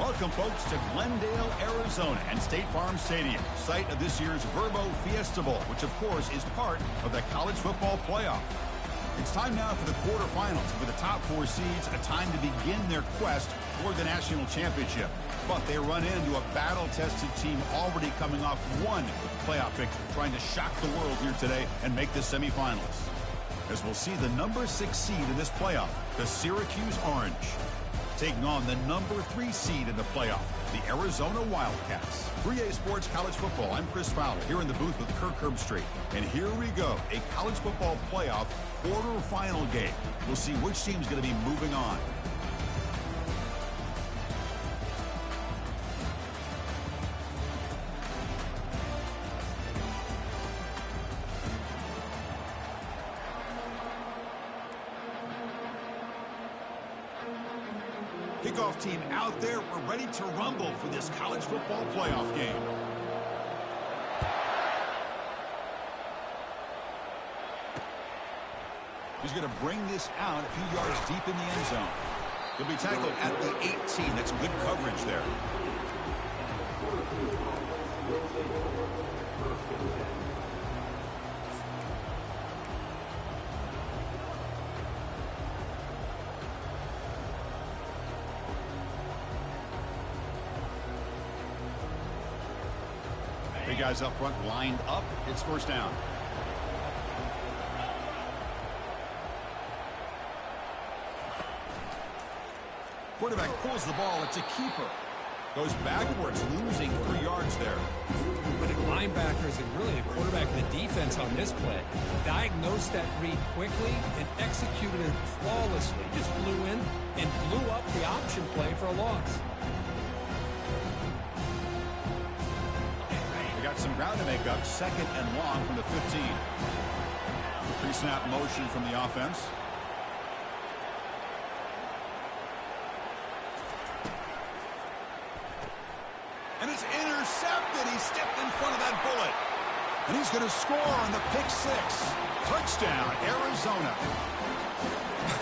Welcome, folks, to Glendale, Arizona, and State Farm Stadium, site of this year's Verbo Fiesta Bowl, which, of course, is part of the college football playoff. It's time now for the quarterfinals. For the top four seeds, a time to begin their quest toward the national championship. But they run into a battle-tested team already coming off one playoff victory, trying to shock the world here today and make the semifinals. As we'll see the number 6 seed in this playoff, the Syracuse Orange, taking on the number 3 seed in the playoff, the Arizona Wildcats. 3A Sports College Football. I'm Chris Fowler here in the booth with Kirk Herbstreit. And here we go, a college football playoff quarterfinal game. We'll see which team's going to be moving on. Kickoff team out there. We're ready to rumble for this college football playoff game. He's going to bring this out a few yards deep in the end zone. He'll be tackled at the 18. That's good coverage there. Big guys up front lined up. It's first down. Quarterback pulls the ball. It's a keeper. Goes backwards, losing 3 yards there. But the linebackers and really the quarterback and the defense on this play diagnosed that read quickly and executed it flawlessly. Just blew in and blew up the option play for a loss. They got some ground to make up. 2nd and long from the 15. Pre-snap motion from the offense. And it's intercepted. He stepped in front of that bullet. And he's going to score on the pick 6. Touchdown, Arizona.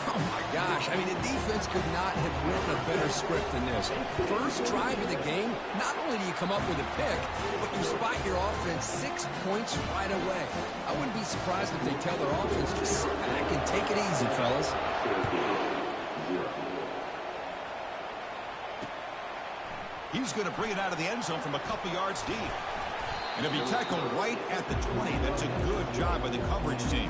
Oh, my gosh. I mean, the defense could not have written a better script than this. First drive of the game, not only do you come up with a pick, but you spot your offense 6 points right away. I wouldn't be surprised if they tell their offense, just sit back and take it easy, fellas. He's going to bring it out of the end zone from a couple yards deep. And he'll be tackled right at the 20. That's a good job by the coverage team.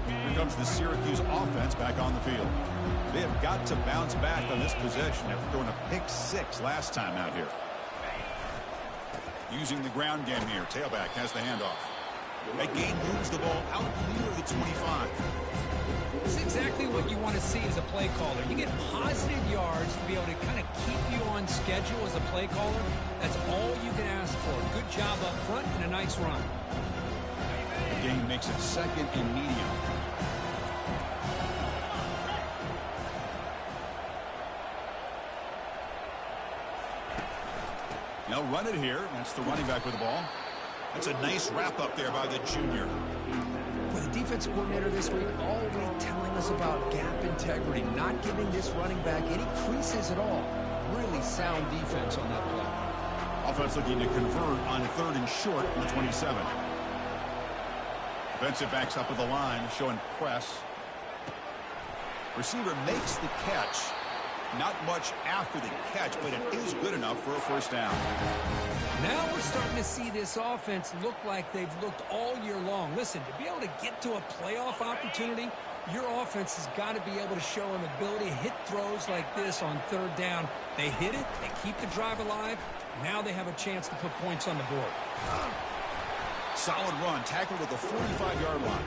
Here comes the Syracuse offense back on the field. They have got to bounce back on this possession after throwing a pick 6 last time out here. Using the ground game here. Tailback has the handoff. That gain moves the ball out near the 25. This is exactly what you want to see as a play caller. You get positive yards to be able to kind of keep you on schedule as a play caller. That's all you can ask for. Good job up front and a nice run. The gain makes it 2nd and medium. They'll run it here. That's the running back with the ball. That's a nice wrap up there by the junior. Well, the defensive coordinator this week already telling us about gap integrity, not giving this running back any creases at all. Really sound defense on that play. Offense looking to convert on 3rd and short from the 27. Defensive backs up with the line, showing press. Receiver makes the catch. Not much after the catch, but it is good enough for a first down. Now we're starting to see this offense look like they've looked all year long. Listen, to be able to get to a playoff opportunity, your offense has got to be able to show an ability to hit throws like this on 3rd down. They hit it, they keep the drive alive. Now they have a chance to put points on the board. Solid run, tackled at the 45-yard line.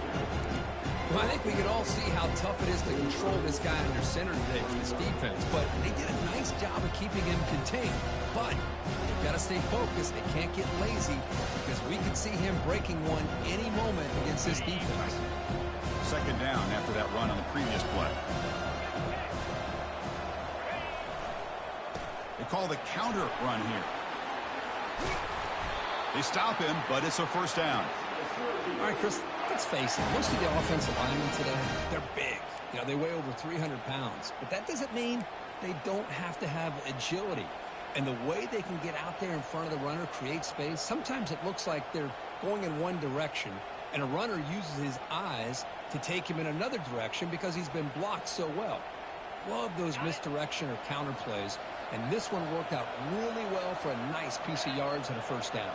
Well, I think we can all see how tough it is to control this guy under center today for this defense, but they did a nice job of keeping him contained. But they've got to stay focused. They can't get lazy because we could see him breaking one any moment against this defense. 2nd down after that run on the previous play. They call the counter run here. They stop him, but it's a first down. All right, Chris, let's face it. Most of the offensive linemen today, they're big. You know, they weigh over 300 pounds. But that doesn't mean they don't have to have agility. And the way they can get out there in front of the runner, create space, sometimes it looks like they're going in one direction, and a runner uses his eyes to take him in another direction because he's been blocked so well. Love those misdirection or counter plays, and this one worked out really well for a nice piece of yards and a first down.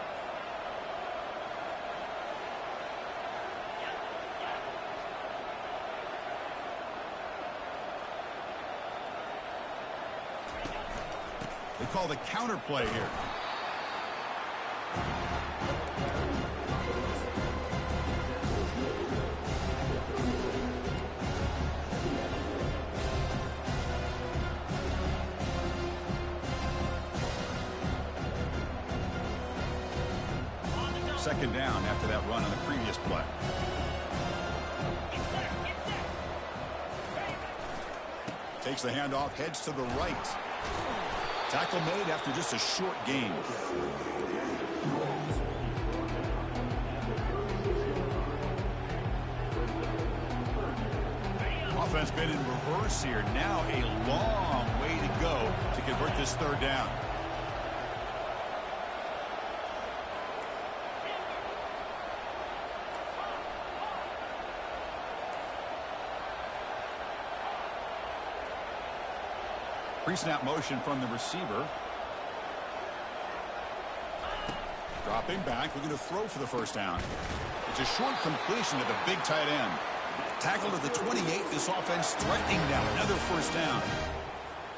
They call the counter play here. Second down after that run on the previous play. Takes the handoff, heads to the right. Tackle made after just a short gain. Offense been in reverse here. Now a long way to go to convert this third down. Pre-snap motion from the receiver. Dropping back, looking to throw for the first down. It's a short completion to the big tight end. Tackle to the 28. This offense threatening now. Another first down.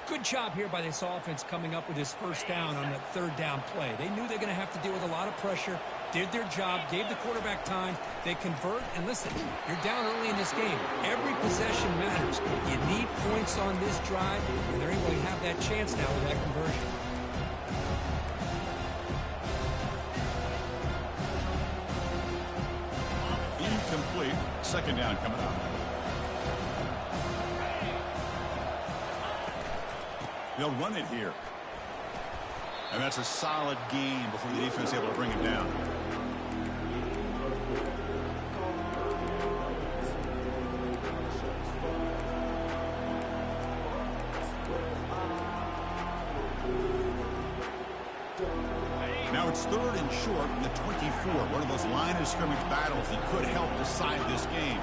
Good job here by this offense coming up with this first down on that third down play. They knew they're going to have to deal with a lot of pressure, did their job, gave the quarterback time. They convert, and listen, you're down early in this game. Every possession matters. You need points on this drive, and they're able to have that chance now with that conversion. Incomplete. Second down coming up. They'll run it here. And that's a solid gain before the defense is able to bring it down. Now it's third and short from the 24. One of those line of scrimmage battles that could help decide this game.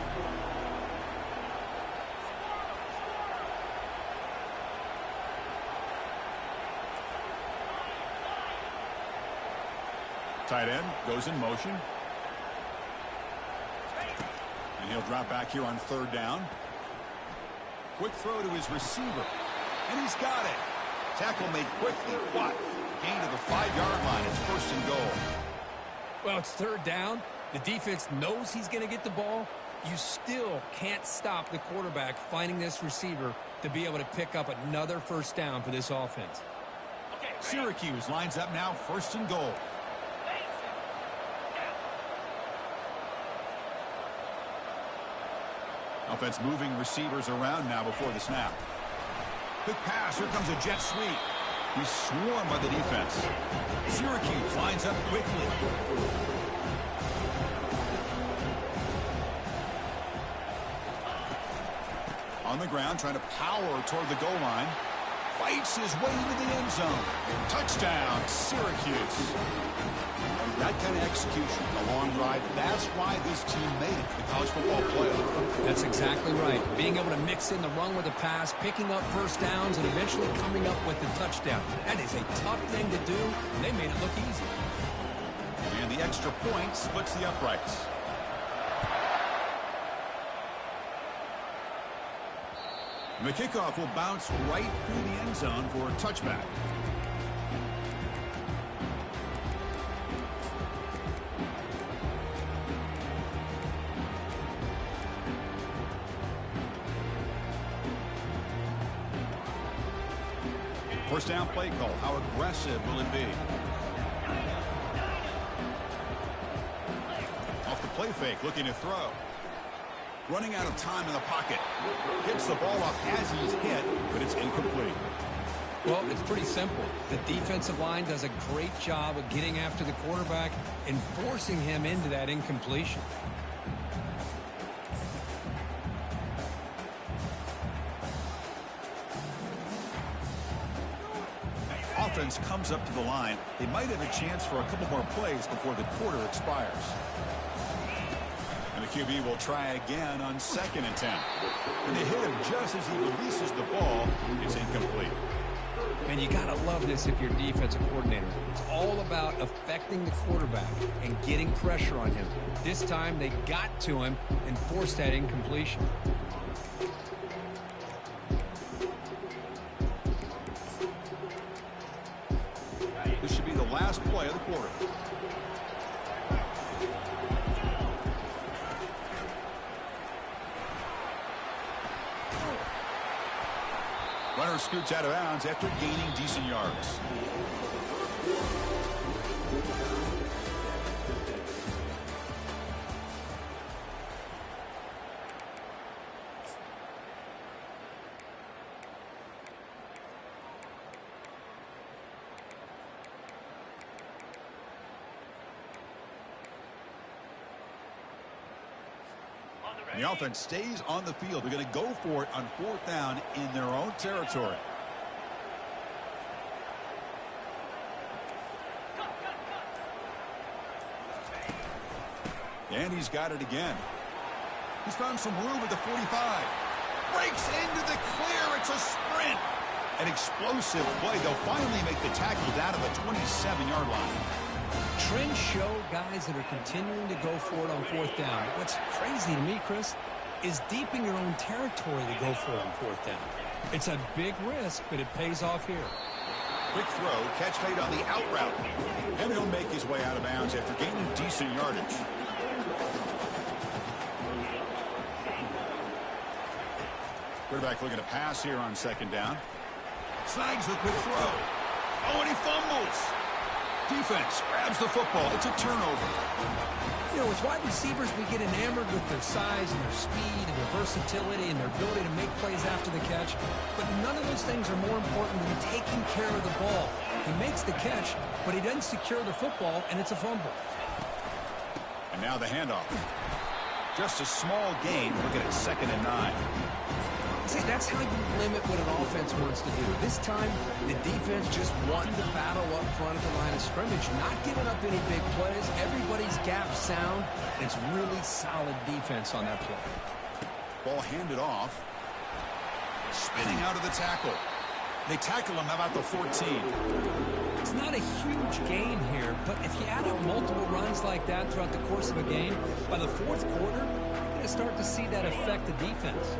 Tight end goes in motion. And he'll drop back here on third down. Quick throw to his receiver. And he's got it. Tackle made quickly. What? Gain to the 5-yard line. It's first and goal. Well, it's third down. The defense knows he's going to get the ball. You still can't stop the quarterback finding this receiver to be able to pick up another first down for this offense. Syracuse lines up now, first and goal. Offense moving receivers around now before the snap. Quick pass. Here comes a jet sweep. He's swarmed by the defense. Syracuse lines up quickly. On the ground, trying to power toward the goal line. Fights his way into the end zone. Touchdown, Syracuse. That kind of execution, a long drive, that's why this team made it to the college football playoff. That's exactly right. Being able to mix in the run with the pass, picking up first downs, and eventually coming up with the touchdown. That is a tough thing to do, and they made it look easy. And the extra point splits the uprights. The kickoff will bounce right through the end zone for a touchback. First down play call. How aggressive will it be? Off the play fake, looking to throw. Running out of time in the pocket. Gets the ball up as he's hit, but it's incomplete. Well, it's pretty simple. The defensive line does a great job of getting after the quarterback and forcing him into that incompletion. Offense comes up to the line. They might have a chance for a couple more plays before the quarter expires. And the QB will try again on 2nd and 10. And they hit him just as he releases the ball. It's incomplete. And you got to love this if you're a defensive coordinator. It's all about affecting the quarterback and getting pressure on him. This time they got to him and forced that incompletion. This should be the last play of the quarter. Runner scoots out of bounds after gaining decent yards. The offense stays on the field. They're going to go for it on 4th down in their own territory. And he's got it again. He's found some room at the 45. Breaks into the clear. It's a sprint. An explosive play. They'll finally make the tackle down to the 27-yard line. Trends show guys that are continuing to go for it on 4th down. What's crazy to me, Chris, is deep in your own territory to go for it on 4th down. It's a big risk, but it pays off here. Quick throw, catch made on the out route. And he'll make his way out of bounds after gaining decent yardage. Quarterback looking to pass here on 2nd down. Snags the quick throw. Oh, and he fumbles. Defense grabs the football. It's a turnover. You know, as wide receivers, we get enamored with their size and their speed and their versatility and their ability to make plays after the catch. But none of those things are more important than taking care of the ball. He makes the catch, but he doesn't secure the football, and it's a fumble. And now the handoff. Just a small gain. Looking at 2nd and 9. See, that's how you limit what an offense wants to do. This time, the defense just wanted to battle up front at the line of scrimmage, not giving up any big plays. Everybody's gap sound. It's really solid defense on that play. Ball handed off. Spinning out of the tackle. They tackle him about the 14. It's not a huge gain here, but if you add up multiple runs like that throughout the course of a game, by the 4th quarter, you're going to start to see that affect the defense.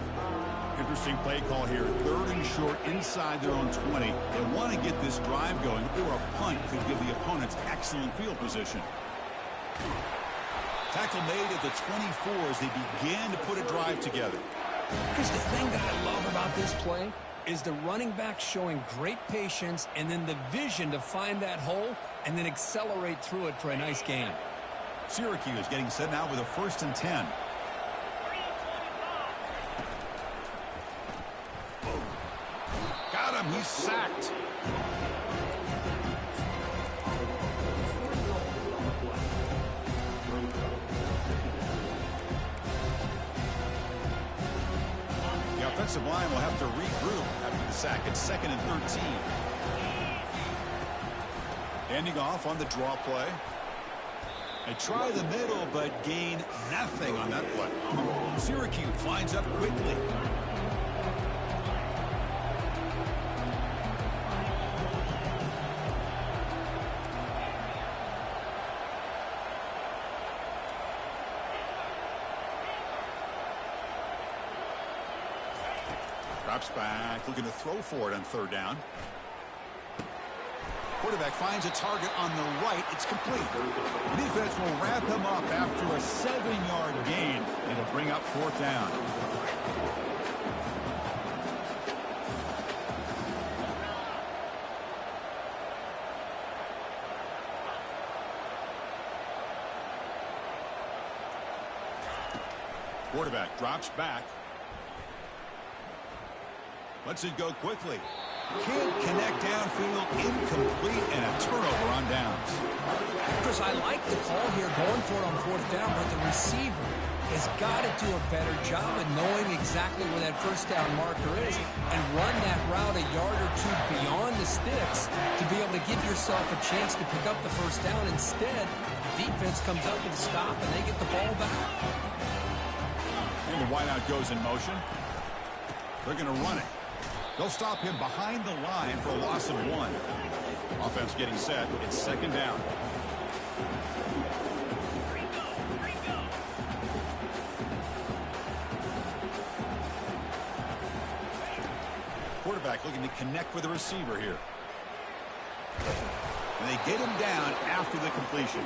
Interesting play call here. 3rd and short inside their own 20. They want to get this drive going, or a punt could give the opponents excellent field position. Tackle made at the 24 as they began to put a drive together. Because the thing that I love about this play is the running back showing great patience and then the vision to find that hole and then accelerate through it for a nice gain. Syracuse getting set now with a 1st and 10. Got him. He's sacked. The offensive line will have to regroup after the sack. It's 2nd and 13. Handing off on the draw play. They try the middle, but gain nothing on that play. Syracuse lines up quickly. Drops back, looking to throw for it on 3rd down. Quarterback finds a target on the right. It's complete. The defense will wrap him up after a 7-yard gain. It'll bring up 4th down. Quarterback drops back. Lets it go quickly. Can't connect downfield, incomplete, and a turnover on downs. Chris, I like the call here, going for it on fourth down, but the receiver has got to do a better job of knowing exactly where that first down marker is and run that route a yard or two beyond the sticks to be able to give yourself a chance to pick up the first down. Instead, the defense comes up with a stop, and they get the ball back. And the wideout goes in motion. They're going to run it. They'll stop him behind the line for a loss of 1. Offense getting set. It's second down. Quarterback looking to connect with the receiver here. And they get him down after the completion.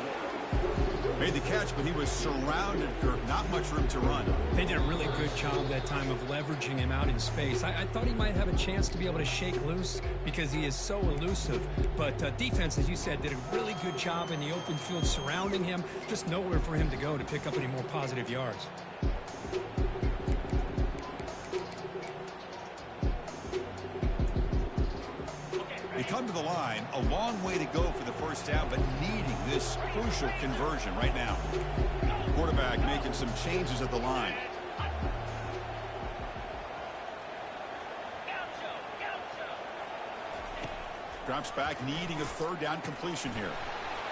Made the catch, but he was surrounded, Kirk. Not much room to run. They did a really good job that time of leveraging him out in space. I thought he might have a chance to be able to shake loose because he is so elusive. But defense, as you said, did a really good job in the open field surrounding him. Just nowhere for him to go to pick up any more positive yards. They come to the line, a long way to go for the first down, but needing this crucial conversion right now. Quarterback making some changes at the line. Drops back, needing a third down completion here.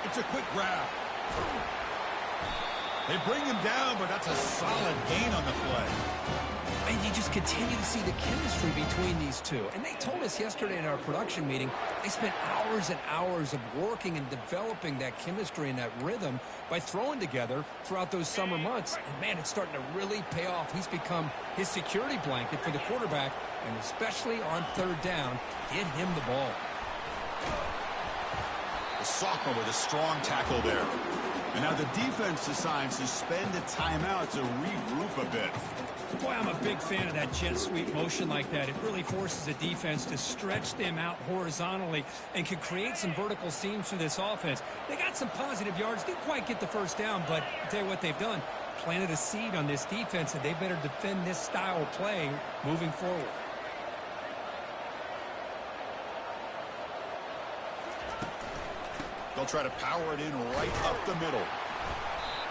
It's a quick grab. They bring him down, but that's a solid gain on the play. And you just continue to see the chemistry between these two. And they told us yesterday in our production meeting, they spent hours and hours of working and developing that chemistry and that rhythm by throwing together throughout those summer months. And, man, it's starting to really pay off. He's become his security blanket for the quarterback, and especially on third down, get him the ball. The sophomore with a strong tackle there. And now the defense decides to spend a timeout to regroup a bit. Boy, I'm a big fan of that jet sweep motion like that. It really forces the defense to stretch them out horizontally and can create some vertical seams for this offense. They got some positive yards. Didn't quite get the first down, but I'll tell you what they've done. Planted a seed on this defense, and they better defend this style of play moving forward. They'll try to power it in right up the middle.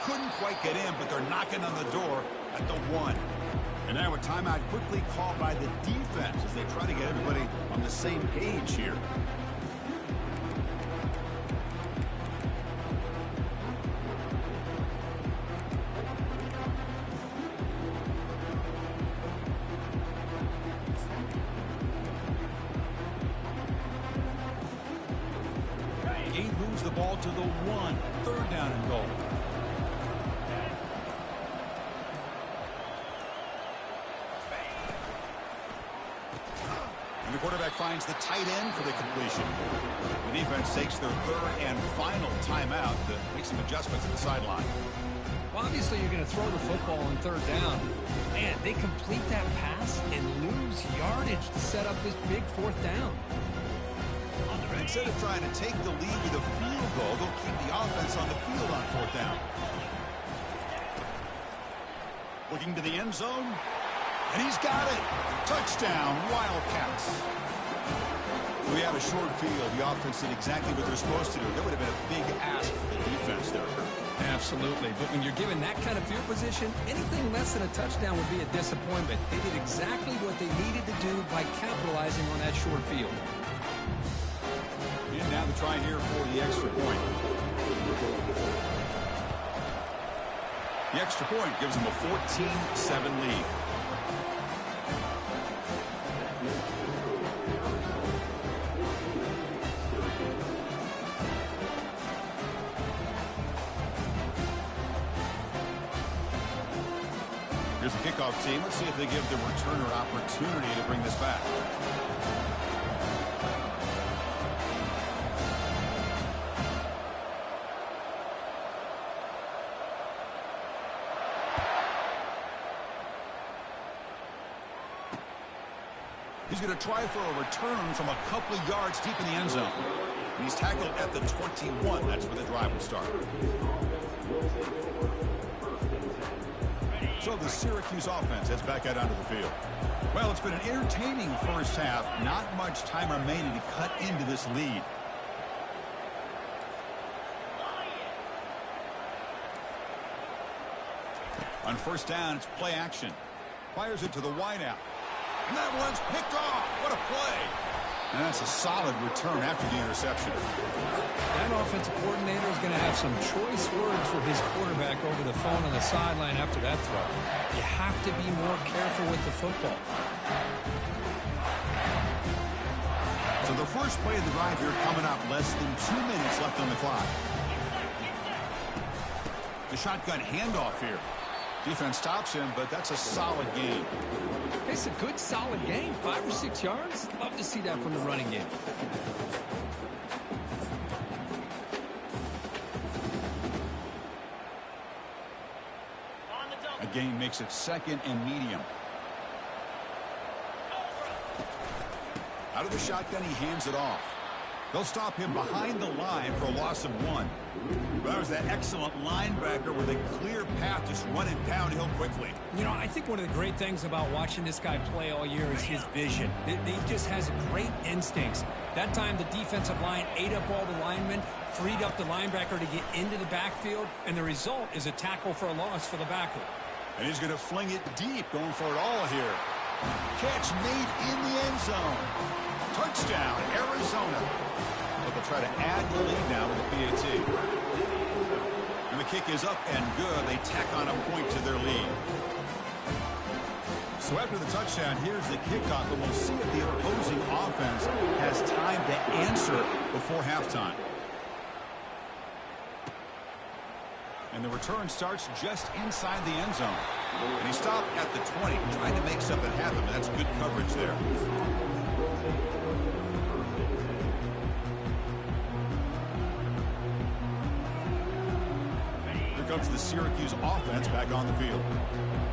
Couldn't quite get in, but they're knocking on the door at the 1. And now a timeout quickly called by the defense as they try to get everybody on the same page here. He moves the ball to the 1. Third down and goal. And the quarterback finds the tight end for the completion. The defense takes their third and final timeout to make some adjustments at the sideline. Well, obviously, you're going to throw the football on third down. Man, they complete that pass and lose yardage to set up this big fourth down. Instead of trying to take the lead with a field goal, they'll keep the offense on the field on fourth down. Looking to the end zone. And he's got it. Touchdown, Wildcats. We have a short field. The offense did exactly what they're supposed to do. That would have been a big ask for the defense there. Absolutely. But when you're given that kind of field position, anything less than a touchdown would be a disappointment. They did exactly what they needed to do by capitalizing on that short field. And now the try here for the extra point. The extra point gives them a 14-7 lead. Here's the kickoff team. Let's see if they give the returner opportunity to bring this back. He's going to try for a return from a couple of yards deep in the end zone. And he's tackled at the 21. That's where the drive will start. So the Syracuse offense heads back out onto the field. Well, it's been an entertaining first half. Not much time remaining to cut into this lead. On first down, it's play action. Fires it to the wideout. And that one's picked off. What a play. And that's a solid return after the interception. That offensive coordinator is going to have some choice words for his quarterback over the phone on the sideline after that throw. You have to be more careful with the football. So the first play of the drive here coming up. Less than 2 minutes left on the clock. The shotgun handoff here. Defense stops him, but that's a solid gain. It's a good, solid gain. 5 or 6 yards. Love to see that from the running game. A gain makes it second and medium. Out of the shotgun, he hands it off. They'll stop him behind the line for a loss of 1. That was that excellent linebacker with a clear path just running downhill quickly. You know, I think one of the great things about watching this guy play all year is his vision. He just has great instincts. That time the defensive line ate up all the linemen, freed up the linebacker to get into the backfield, and the result is a tackle for a loss for the backer. And he's going to fling it deep, going for it all here. Catch made in the end zone. Touchdown, Arizona. But they'll try to add the lead now with the PAT. And the kick is up and good. They tack on a point to their lead. So after the touchdown, here's the kickoff, and we'll see if the opposing offense has time to answer before halftime. And the return starts just inside the end zone. And he stopped at the 20, trying to make something happen, but that's good coverage there. Here comes the Syracuse offense back on the field.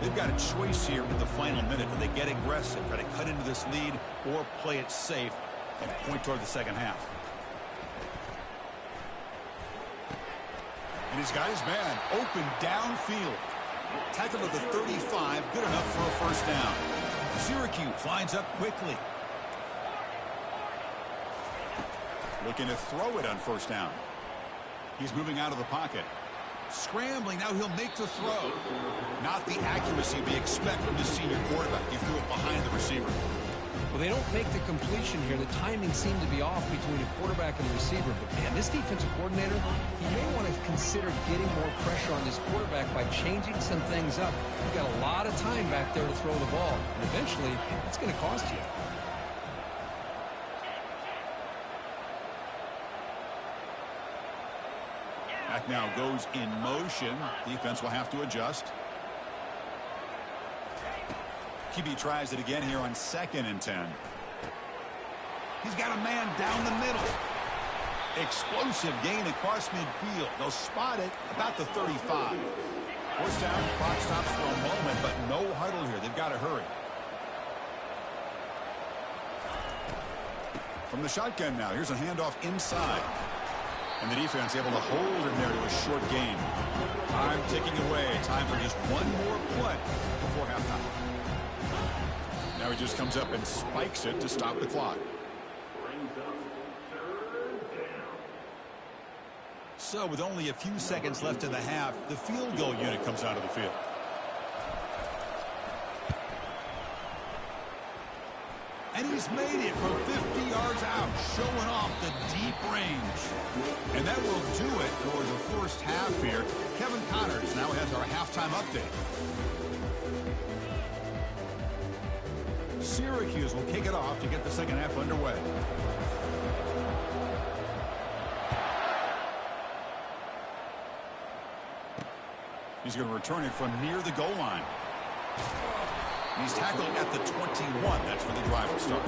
They've got a choice here with the final minute. Do they get aggressive, try to cut into this lead, or play it safe and point toward the second half? And he's got his man open downfield. Tackle to the 35, good enough for a first down. Syracuse lines up quickly. Looking to throw it on first down. He's moving out of the pocket. Scrambling, now he'll make the throw. Not the accuracy we expect from the senior quarterback. He threw it behind the receiver. Well, they don't make the completion here. The timing seemed to be off between a quarterback and a receiver. But, man, this defensive coordinator, he may want to consider getting more pressure on this quarterback by changing some things up. You've got a lot of time back there to throw the ball. And eventually, it's going to cost you. Back now goes in motion. Defense will have to adjust. QB tries it again here on 2nd and 10. He's got a man down the middle. Explosive gain across midfield. They'll spot it about the 35. First down, clock stops for a moment, but no huddle here. They've got to hurry. From the shotgun now, here's a handoff inside. And the defense able to hold him there to a short gain. Time ticking away. Time for just one more play before halftime. Now he just comes up and spikes it to stop the clock. So with only a few seconds left in the half, the field goal unit comes out of the field. And he's made it from 50 yards out, showing off the deep range. And that will do it for the first half here. Kevin Connors now has our halftime update. Syracuse will kick it off to get the second half underway. He's going to return it from near the goal line. He's tackled at the 21. That's where the drive will start.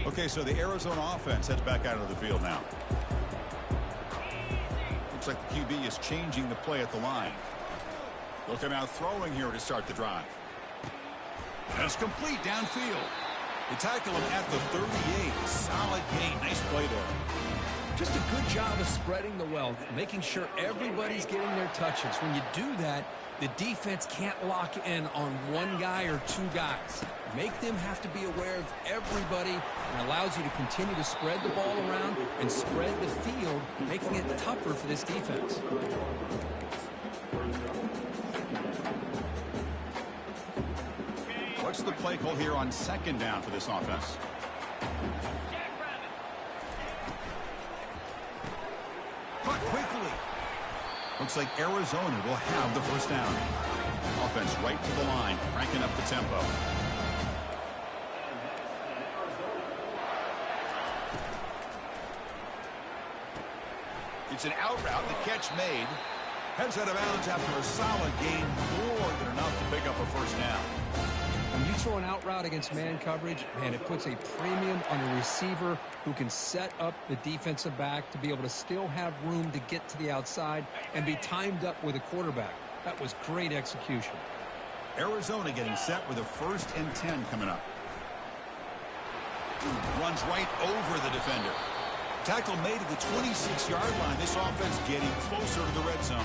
Okay, so the Arizona offense heads back out of the field now. Looks like the QB is changing the play at the line. Looking out throwing here to start the drive. That's complete downfield. They tackle him at the 38. Solid gain. Nice play there. Just a good job of spreading the wealth, making sure everybody's getting their touches. When you do that, the defense can't lock in on one guy or two guys. Make them have to be aware of everybody, and allows you to continue to spread the ball around and spread the field, making it tougher for this defense. What's the play call here on second down for this offense? Caught quickly. Looks like Arizona will have the first down. Offense right to the line, cranking up the tempo. It's an out route, the catch made. Heads out of bounds after a solid gain, more than enough to pick up a first down. When you throw an out route against man coverage, man, it puts a premium on a receiver who can set up the defensive back to be able to still have room to get to the outside and be timed up with a quarterback. That was great execution. Arizona getting set with a 1st and 10 coming up. Runs right over the defender. Tackle made at the 26-yard line. This offense getting closer to the red zone.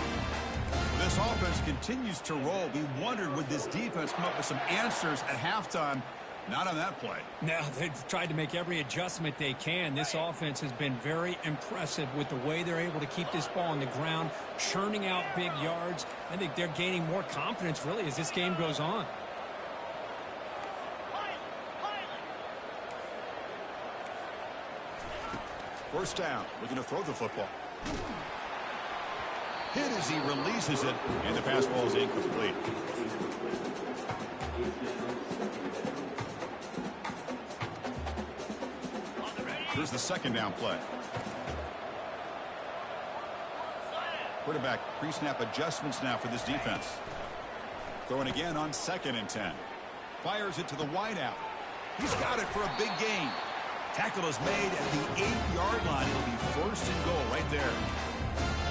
This offense continues to roll. We wondered, would this defense come up with some answers at halftime? Not on that play. No, they've tried to make every adjustment they can. This offense has been very impressive with the way they're able to keep this ball on the ground, churning out big yards. I think they're gaining more confidence, really, as this game goes on. First down, looking to throw the football. Hit as he releases it, and the pass ball is incomplete. Here's the second down play. Quarterback pre-snap adjustments now for this defense. Throwing again on 2nd and 10. Fires it to the wideout. He's got it for a big gain. Tackle is made at the 8-yard line. It'll be 1st and goal right there.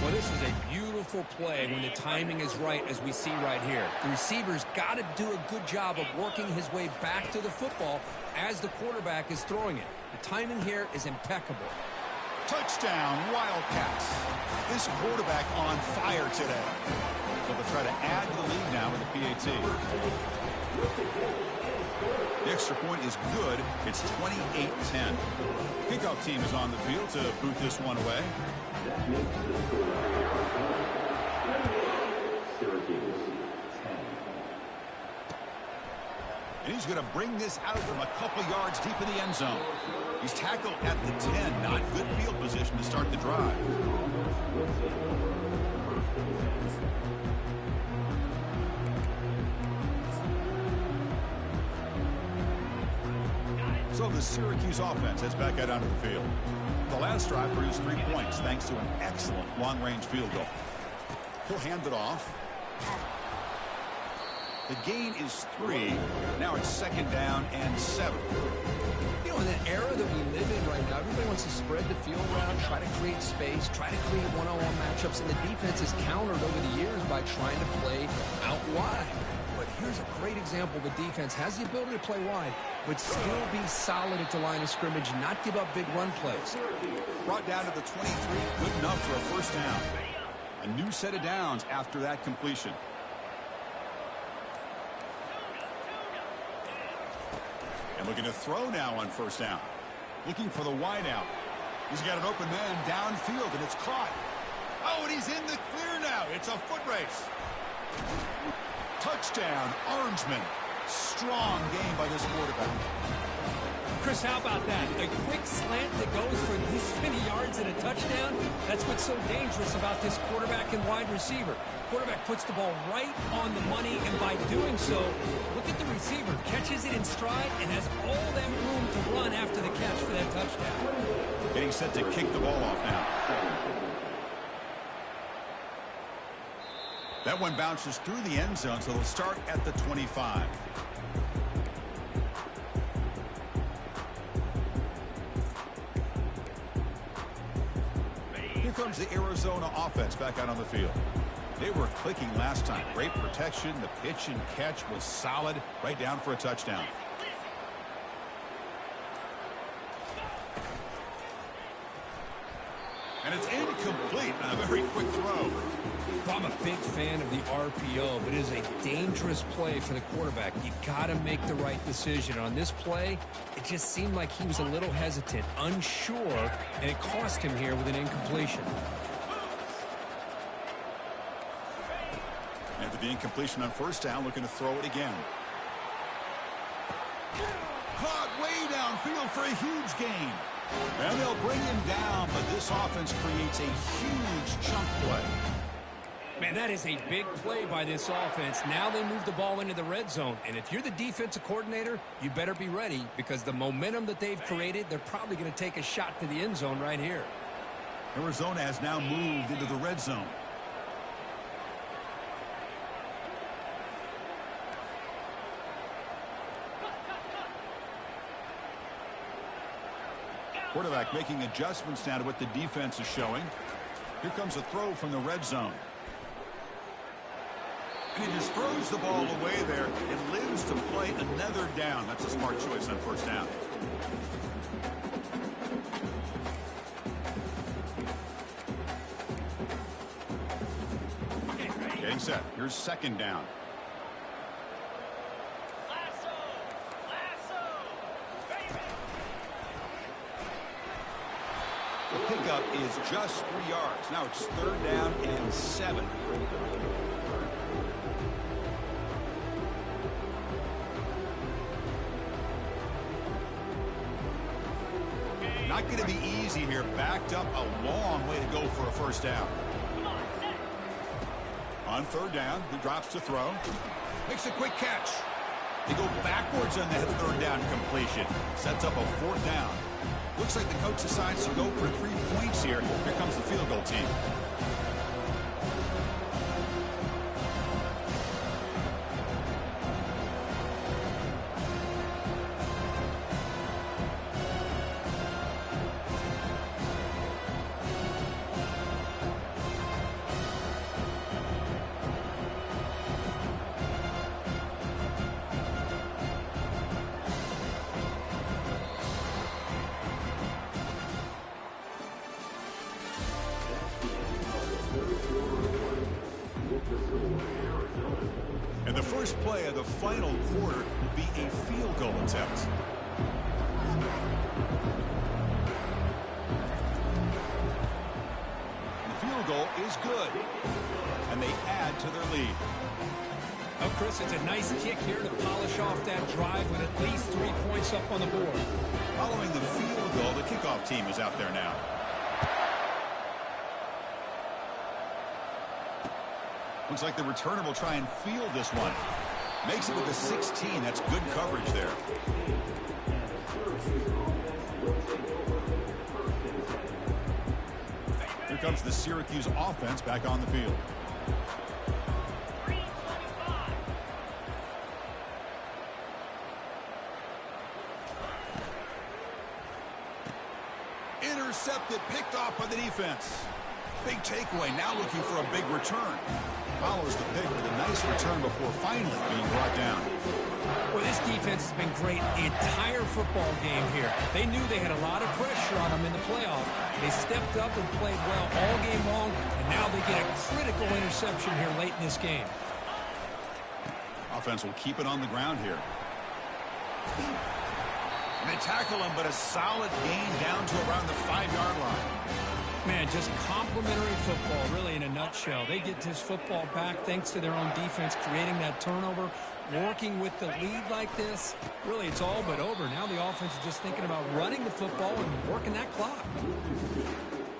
Well, this is a beautiful play when the timing is right, as we see right here. The receiver's got to do a good job of working his way back to the football as the quarterback is throwing it. The timing here is impeccable. Touchdown, Wildcats. This quarterback on fire today. So they'll try to add to the lead now with the PAT. The extra point is good. It's 28-10. Kickoff team is on the field to boot this one away. And he's going to bring this out from a couple yards deep in the end zone. He's tackled at the 10. Not good field position to start the drive. So the Syracuse offense heads back out onto the field. The last drive produced 3 points thanks to an excellent long-range field goal. He'll hand it off. The gain is 3. Now it's 2nd down and 7. You know, in the era that we live in right now, everybody wants to spread the field around, try to create space, try to create one-on-one matchups, and the defense has countered over the years by trying to play out wide. But here's a great example. The defense has the ability to play wide, but still be solid at the line of scrimmage, not give up big run plays. Brought down to the 23, good enough for a 1st down. A new set of downs after that completion. And looking to throw now on 1st down. Looking for the wideout. He's got an open man downfield, and it's caught. Oh, and he's in the clear now. It's a foot race. Touchdown, Orangeman. Strong game by this quarterback. Chris, how about that? A quick slant that goes for this many yards and a touchdown. That's what's so dangerous about this quarterback and wide receiver. Quarterback puts the ball right on the money, and by doing so, look at the receiver. Catches it in stride and has all that room to run after the catch for that touchdown. Getting set to kick the ball off now. That one bounces through the end zone, so they'll start at the 25. Here comes the Arizona offense back out on the field. They were clicking last time. Great protection. The pitch and catch was solid. Right down for a touchdown. And it's incomplete on a very quick throw. I'm a big fan of the RPO, but it is a dangerous play for the quarterback. You got to make the right decision. On this play, it just seemed like he was a little hesitant, unsure, and it cost him here with an incompletion. After the incompletion on first down, looking to throw it again. Caught way downfield for a huge gain. And they'll bring him down, but this offense creates a huge chunk play. Man, that is a big play by this offense. Now they move the ball into the red zone. And if you're the defensive coordinator, you better be ready because the momentum that they've created, they're probably going to take a shot to the end zone right here. Arizona has now moved into the red zone. Quarterback making adjustments now to what the defense is showing. Here comes a throw from the red zone. And he just throws the ball away there and lives to play another down. That's a smart choice on first down. Getting set. Here's second down. The pickup is just 3 yards. Now it's third down and 7. Not going to be easy here. Backed up a long way to go for a first down. On third down, he drops to throw. Makes a quick catch. They go backwards on that third down completion. Sets up a fourth down. Looks like the coach decides to go for 3 points here. Here comes the field goal team. And the first play of the final quarter will be a field goal attempt. The field goal is good. And they add to their lead. Oh, Chris, it's a nice kick here to polish off that drive with at least 3 points up on the board. Following the field goal, the kickoff team is out there now. Looks like the returner will try and field this one. Makes it with a 16. That's good coverage there. Here comes the Syracuse offense back on the field. Intercepted, picked off by the defense. Big takeaway, now looking for a big return. Follows the pick with a nice return before finally being brought down. Well, this defense has been great the entire football game here. They knew they had a lot of pressure on them in the playoff. They stepped up and played well all game long, and now they get a critical interception here late in this game. Offense will keep it on the ground here. And they tackle him, but a solid gain down to around the 5-yard line. Man, just complimentary football, really, in a nutshell. They get this football back thanks to their own defense, creating that turnover, working with the lead like this. Really, it's all but over. Now the offense is just thinking about running the football and working that clock.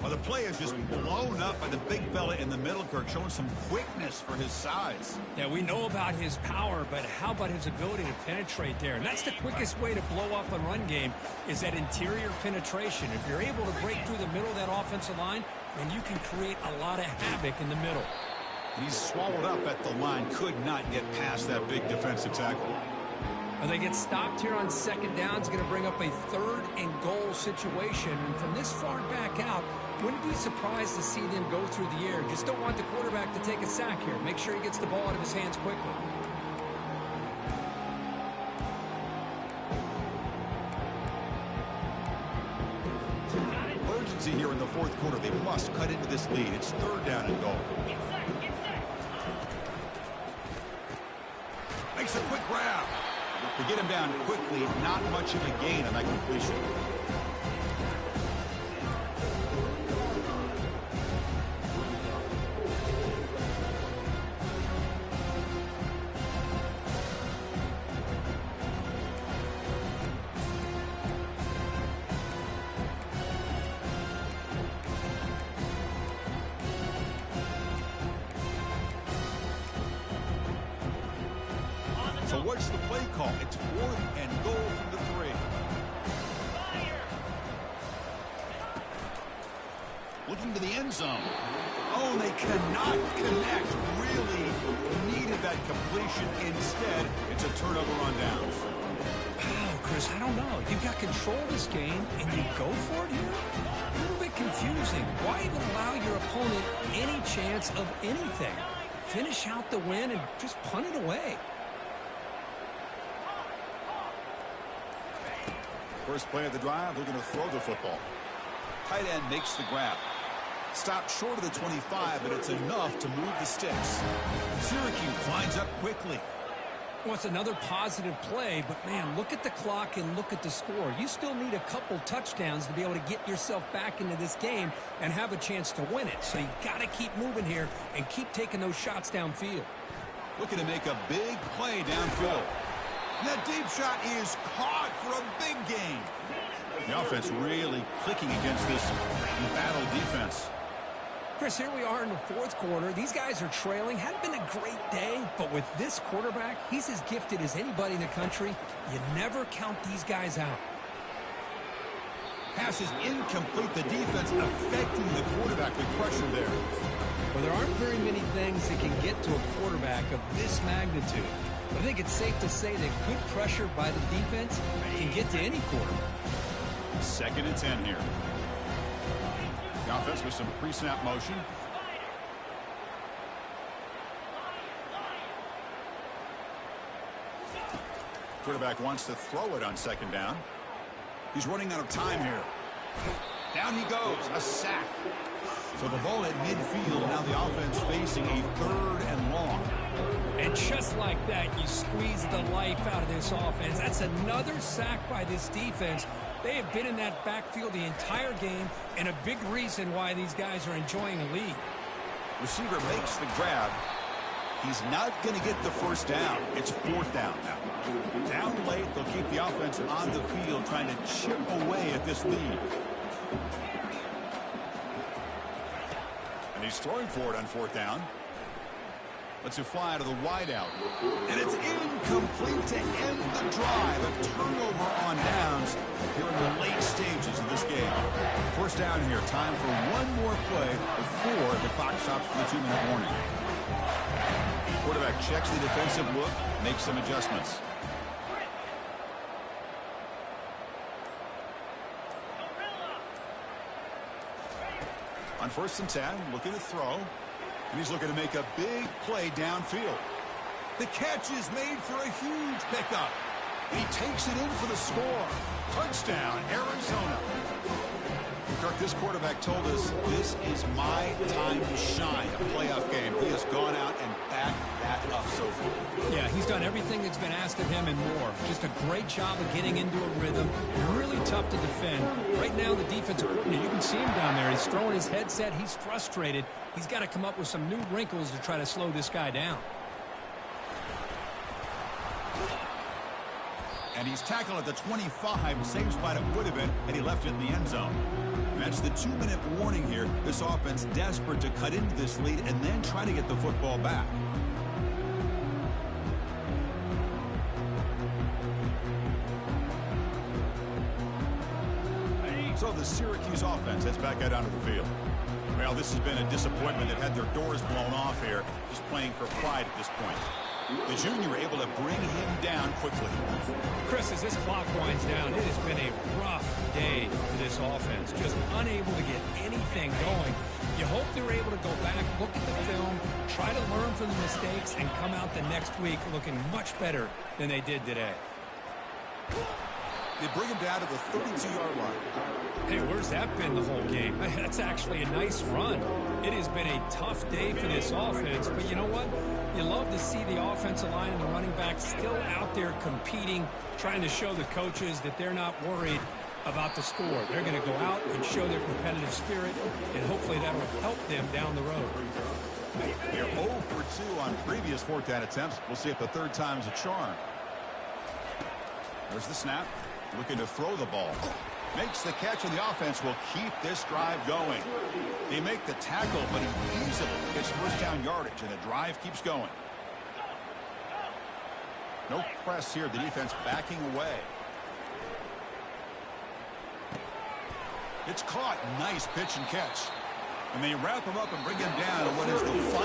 Well, the play is just blown up by the big fella in the middle, Kirk, showing some quickness for his size. Yeah, we know about his power, but how about his ability to penetrate there? And that's the quickest way to blow up a run game is that interior penetration. If you're able to break through the middle of that offensive line, then you can create a lot of havoc in the middle. He's swallowed up at the line, could not get past that big defensive tackle. Well, they get stopped here on second down. It's going to bring up a 3rd and goal situation. And from this far back out, Wouldn't be surprised to see them go through the air. Just don't want the quarterback to take a sack here. Make sure he gets the ball out of his hands quickly. Urgency here in the fourth quarter. They must cut into this lead. It's third down and goal. Makes a quick grab. To get him down quickly, not much of a gain on that completion. So what's the play call? It's fourth and goal from the 3. Looking to the end zone. Oh, they cannot connect. Really needed that completion. Instead, it's a turnover on downs. Wow, Chris, I don't know. You've got control of this game, and you go for it here? A little bit confusing. Why even allow your opponent any chance of anything? Finish out the win and just punt it away. First play of the drive, they're going to throw the football. Tight end makes the grab. Stopped short of the 25, but it's enough to move the sticks. Syracuse lines up quickly. Well, it's another positive play, but, man, look at the clock and look at the score. You still need a couple touchdowns to be able to get yourself back into this game and have a chance to win it. So you got to keep moving here and keep taking those shots downfield. Looking to make a big play downfield. And that deep shot is caught for a big gain. The offense really clicking against this battle defense. Chris, here we are in the fourth quarter. These guys are trailing. Hadn't been a great day, but with this quarterback, he's as gifted as anybody in the country. You never count these guys out. Pass is incomplete. The defense affecting the quarterback with pressure there. Well, there aren't very many things that can get to a quarterback of this magnitude. I think it's safe to say that good pressure by the defense can get to any quarterback. 2nd and 10 here. The offense with some pre-snap motion. Quarterback wants to throw it on 2nd down. He's running out of time here. Down he goes. A sack. So the ball at midfield. Now the offense facing a 3rd and long. And just like that, you squeeze the life out of this offense. That's another sack by this defense. They have been in that backfield the entire game, and a big reason why these guys are enjoying the lead. Receiver makes the grab. He's not going to get the first down. It's 4th down now. Down late, they'll keep the offense on the field trying to chip away at this lead. And he's throwing for it on 4th down. Lets it fly to the wideout. And it's incomplete to end the drive. A turnover on downs here in the late stages of this game. 1st down here. Time for one more play before the clock stops for the 2-minute warning. Quarterback checks the defensive look, makes some adjustments. On 1st and 10, looking to throw. And he's looking to make a big play downfield. The catch is made for a huge pickup. And he takes it in for the score. Touchdown, Arizona. Kirk, this quarterback told us this is my time to shine. A playoff game. He has gone out and backed that up so far. Yeah, he's done everything that's been asked of him and more. Just a great job of getting into a rhythm. Really tough to defend. Right now, the defensive coordinator, you can see him down there. He's throwing his headset. He's frustrated. He's got to come up with some new wrinkles to try to slow this guy down. And he's tackled at the 25, same spot it would have been, and he left it in the end zone. And that's the 2-minute warning here. This offense desperate to cut into this lead and then try to get the football back. So the Syracuse offense heads back out onto the field. Well, this has been a disappointment. They've had their doors blown off here, just playing for pride at this point. The junior able to bring him down quickly. Chris, as this clock winds down, it has been a rough day for this offense. Just unable to get anything thing going. You hope they're able to go back, look at the film, try to learn from the mistakes, and come out the next week looking much better than they did today. They bring him down to the 32-yard line. Hey, where's that been the whole game? That's actually a nice run. It has been a tough day for this offense, but you know what? You love to see the offensive line and the running backs still out there competing, trying to show the coaches that they're not worried about the score. They're going to go out and show their competitive spirit, and hopefully that will help them down the road. They're 0 for 2 on previous fourth down attempts. We'll see if the third time's a charm. There's the snap. Looking to throw the ball. Makes the catch, and the offense will keep this drive going. They make the tackle, but he easily gets first down yardage, and the drive keeps going. No press here. The defense backing away. It's caught. Nice pitch and catch. And they wrap him up and bring him down to what is the final.